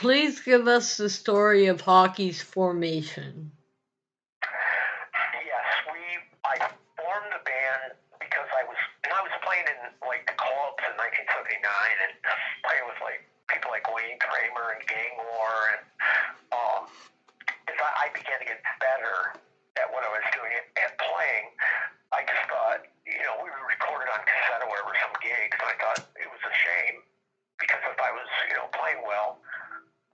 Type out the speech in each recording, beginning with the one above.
Please give us the story of Hawkey's formation. Yes, I formed the band because I was playing in like the clubs in 1979 and playing with like people like Wayne Kramer and Gang War, and as I began to get better at what I was doing at playing, I just thought, we were recorded on cassette or whatever, some gigs, and I thought it was a shame because if I was, playing well,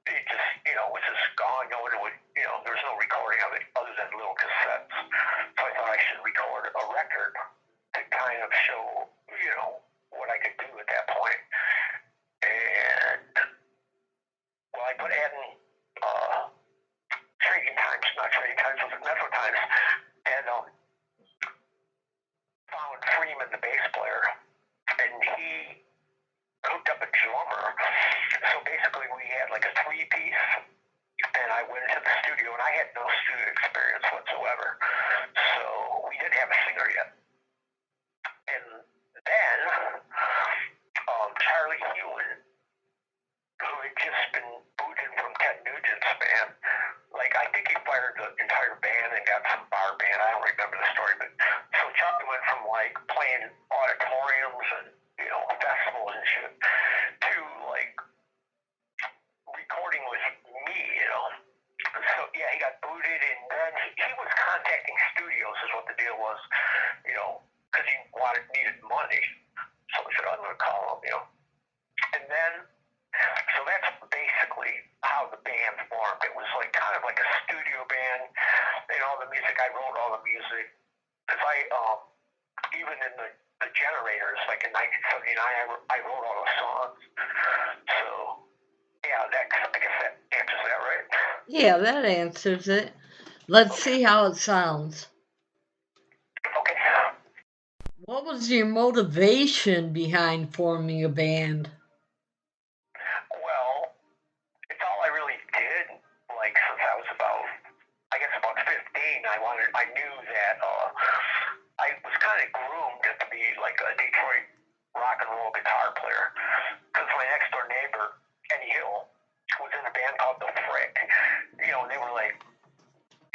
it just, was just gone. No one would, there was no recording of it other than little cassettes. So I thought I should record a record to kind of show, what I could do at that point. And, well, I put adding, not trading times, it was Metro times, and, found Freeman, the bass player, and he hooked up a drummer. So basically we had like a three-piece, and I went into the studio, and I had no studio experience whatsoever. So we didn't have a singer yet. And then Charlie Hewlin, who had just been booted from Ted Nugent's band, like I think he fired the entire band and got some bar band. I don't remember the story, but so Charlie went from like playing auditoriums and festivals and shit to like recording with me. So yeah, he got booted, and then he was contacting studios, is what the deal was, because he needed money. So we said, I'm going to call him. And then, so that's basically how the band formed. It was like kind of like a studio band, and all the music. I wrote all the music because even in the Generators, like in 1979, I wrote all the songs. So yeah, I guess that answers that, right? Yeah, that answers it. Let's see how it sounds. Okay. What was your motivation behind forming a band? Well, it's all I really did. Like since I was about 15, I knew that I was kind of groomed to be like a Detroit rock and roll guitar player. Because my next door neighbor, Eddie Hill, was in a band called The Frick. And they were like,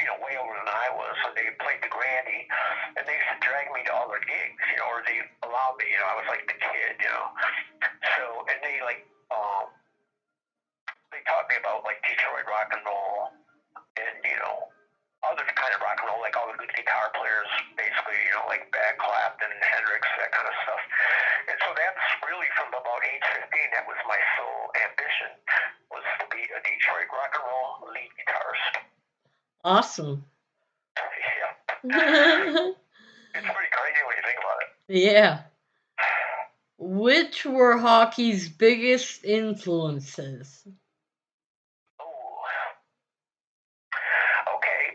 way older than I was, so they played the Grandy, and they used to drag me to all their gigs, or they allowed me, I was like the kid. So, and they taught me about like Detroit rock and roll, and other kind of rock and roll, like all the good guitar players, basically, like Beck, Clapton, Hendrix, that kind of stuff. And so that's really from about age 15, that was my sole ambition, was to be a Detroit rock and roll lead guitarist. Awesome. Yeah. Yeah. It's pretty crazy when you think about it. Which were Hawkey's biggest influences? Oh. Okay.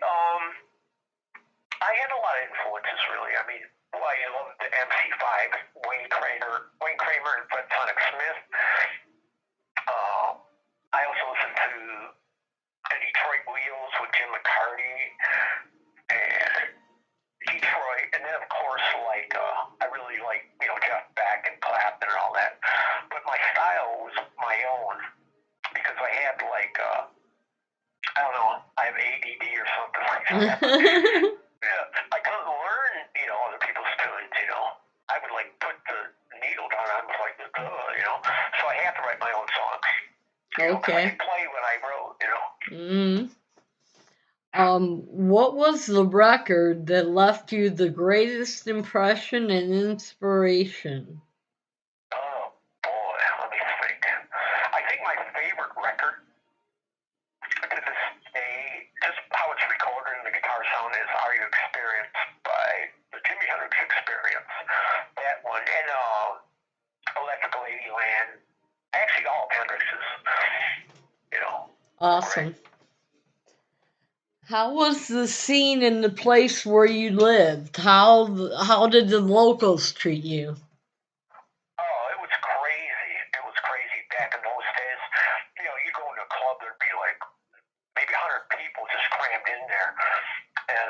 I had a lot of influences, really. I mean, I loved the MC5, Wayne Kramer, and Fred Sonic Smith. I also listened to the Detroit Wheels with Jim McCarty and Detroit, and then of course, like I really like Jeff Beck and Clapton and all that. But my style was my own because I had like I don't know, I have ADD or something like that. Yeah, I couldn't learn other people's tunes. I would like put the needle down. I was like, so I had to write my own songs. Okay. I could play what I wrote. What was the record that left you the greatest impression and inspiration? Oh boy, let me think. I think my favorite record to this day, just how it's recorded in the guitar sound, is "Are You Experienced" by the Jimi Hendrix Experience. That one, and Electrical Ladyland. Actually, all of Hendrix's. Awesome. Great. How was the scene in the place where you lived? How did the locals treat you? Oh, it was crazy. It was crazy back in those days. You go into a club, there'd be like maybe 100 people just crammed in there. And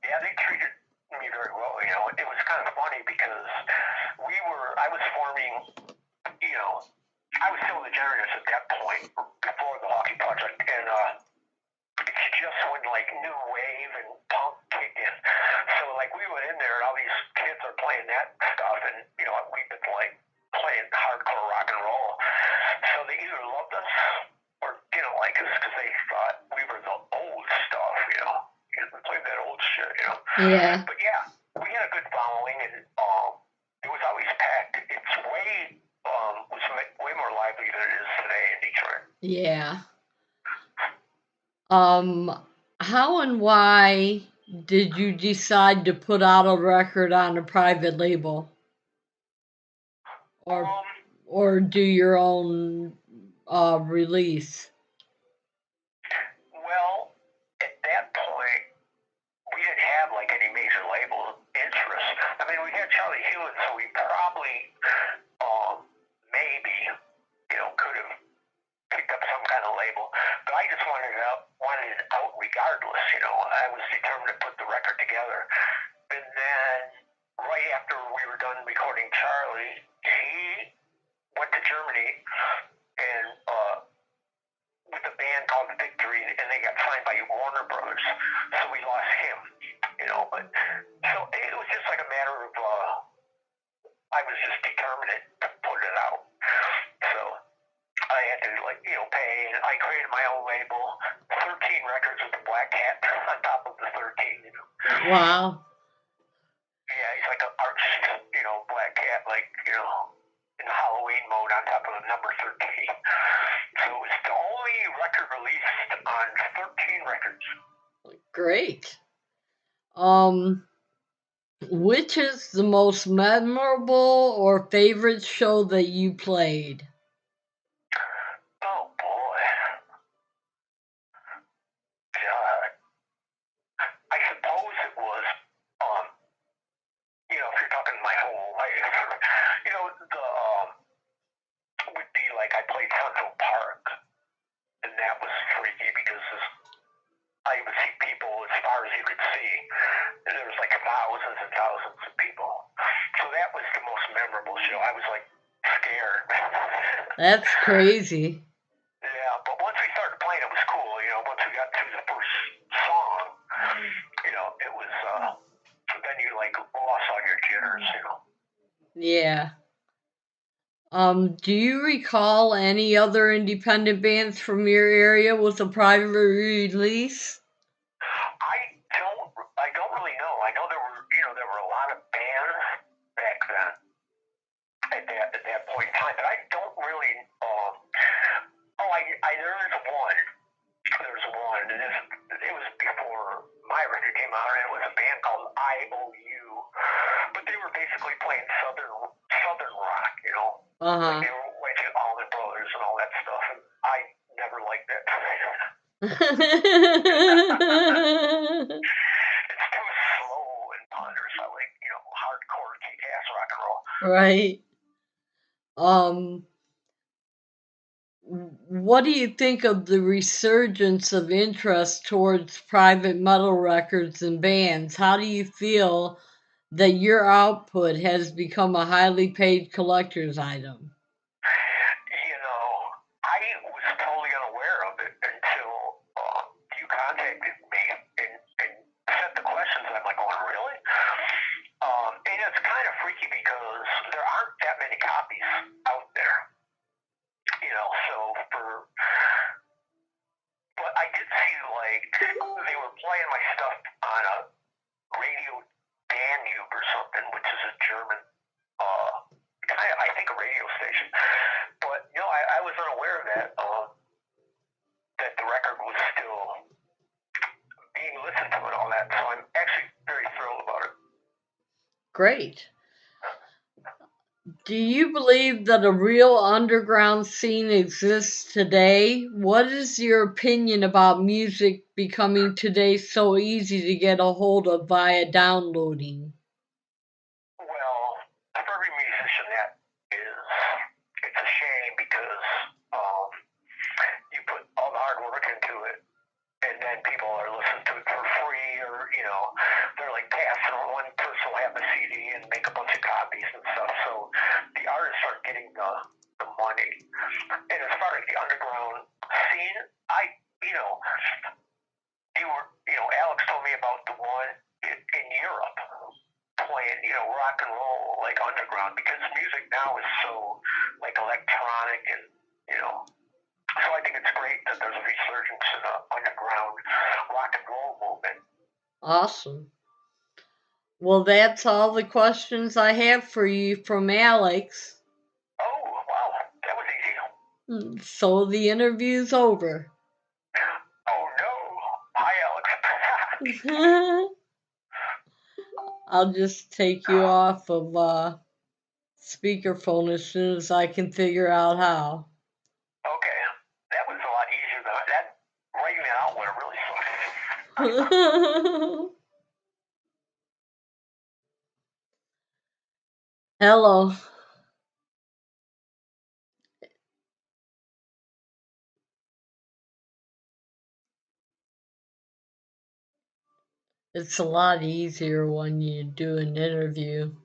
yeah, they treated me very well. It was kind of funny because I was forming, I was still in the Generators at that point before the Hawkey project, and it's just when like new wave and punk kicked in. So like we went in there, and all these kids are playing that stuff, and we've been like playing hardcore rock and roll. So they either loved us or didn't like us because they thought we were the old stuff, we played that old shit, Yeah. But yeah, we had a good following, and it was always packed. It's was way more lively than it is today in Detroit. Yeah. How and why did you decide to put out a record on a private label? Or do your own release? Well, at that point, we didn't have like any major label interest. I mean, we had Charlie Hewitt, so we probably, maybe, could have picked up some kind of label. But I just wanted it out regardless. I was determined to put the record together. And then right after we were done recording Charlie, he went to Germany and with a band called Victory, and they got signed by Warner Brothers. So we lost him, But so it was just like a matter of I was just determined to put it out. So I had to pay, and I created my own label, 13 records with the Black Cat on top of the 13. Wow. Yeah, he's like an arch, black cat, in Halloween mode on top of the number 13. So it's the only record released on 13 records. Great. Which is the most memorable or favorite show that you played? Oh boy. God. I suppose it was, if you're talking my whole life, would be like I played Central Park, and that was freaky because I would see people as far as you could see, and there was like thousands and thousands of people. So that was the most memorable show. I was like scared. That's crazy. Yeah, but once we started playing, it was cool. Once we got through the first song, it was. Then you like lost all your jitters. Yeah. Do you recall any other independent bands from your area with a private release? I don't really know. I know there were a lot of bands back then at that point in time, but I don't really. There is one. There's one, and it was before my record came out, and it was a band called IOU, but they were basically playing southern rock, Uh-huh. Like they were like Allman Brothers and all that stuff, and I never liked that. It's too slow and ponderous. I like, hardcore kick-ass rock and roll. Right. What do you think of the resurgence of interest towards private metal records and bands? How do you feel that your output has become a highly paid collector's item? I was totally unaware of it until you contacted me and sent the questions. I'm like, oh, really? And it's kind of freaky because there aren't that many copies out there. But I did see, they were playing my stuff on a Radio Danube or something, which is a German, I think a radio station. But, I was unaware that the record was still being listened to and all that, so I'm actually very thrilled about it. Great. Do you believe that a real underground scene exists today? What is your opinion about music becoming today so easy to get a hold of via downloading? Well, for every musician, it's a shame because you put all the hard work into it, and then people are listening to it for free, or they're like passing on. One person will have the CD and make a bunch of copies and stuff. So the artists aren't getting the money. And as far as the underground scene, underground, because music now is so like electronic and so I think it's great that there's a resurgence in the underground rock and roll movement. Awesome. Well, that's all the questions I have for you from Alex. Oh, wow, that was easy. So the interview's over. Oh no. Hi, Alex. I'll just take you off of speakerphone as soon as I can figure out how. Okay, that was a lot easier than that. Writing it out would have really sucked. Hello. It's a lot easier when you do an interview.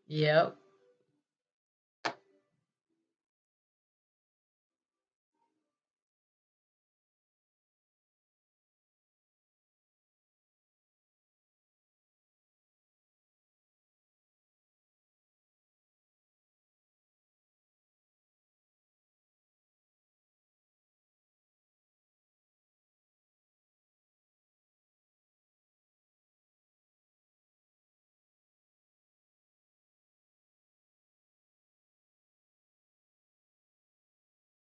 Yep.